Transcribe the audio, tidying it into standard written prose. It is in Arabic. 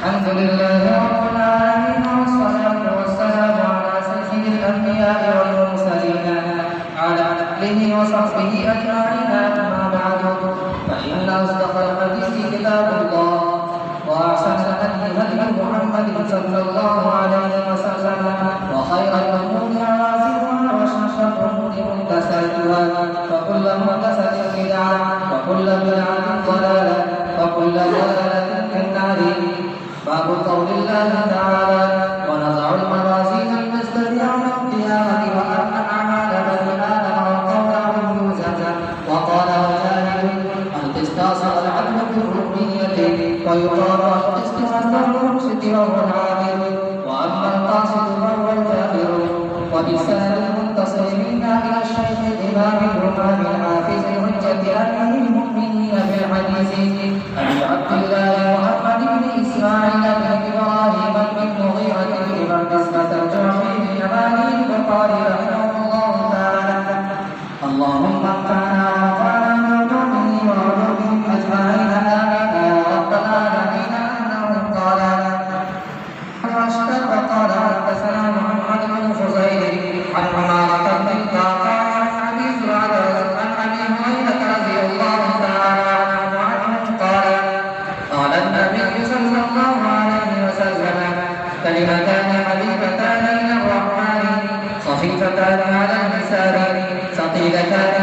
الحمد لله رب العالمين والصلاة والسلام على سيد الأنبياء والمرسلين على آله وصحبه أجمعين. أما بعد فإن أصدق الحديث كتاب الله وأحسن الهدي هدي محمد صلى الله عليه وسلم وخير الأمور محدثاتها وشر الأمور محدثاتها وكل محدثة بدعة وكل بدعة ضلالة وكل ضلالة في النار. باب قول الله تعالى ونضع الموازين القسط يوم القيامة وأن أعمال بني آدم وقوله يوزن. وقال مجاهد القسطاس العدل بالركنية ويقال القسط أصدر المقسط وهو العادل وأما القاسط فهو الجابر. وبسند المنتصر منا إلى الشيخ الإمام الإمام الحافظ الحجة أمير المؤمنين في الحديث أبي عبد الله محمد بن إسماعيل بن إبراهيم بن المغيرة بن قسمة الجعفي بن أماني البخاري رحمه الله تعالى. اللهم انفعنا وانفعنا بعلومه وعلومهم أجمعين آمين يا رب العالمين. أنه قال واشتق قال حدثنا محمد بن فضيل عن عمارة بن القعقاع عن أبي زرعة عن أبي هريرة رضي الله تعالى عنه قال قال النبي صلى الله عليه وسلم كلمتان حبيبتان إلى الرحمن خفيفتان على اللسان ثقيلتان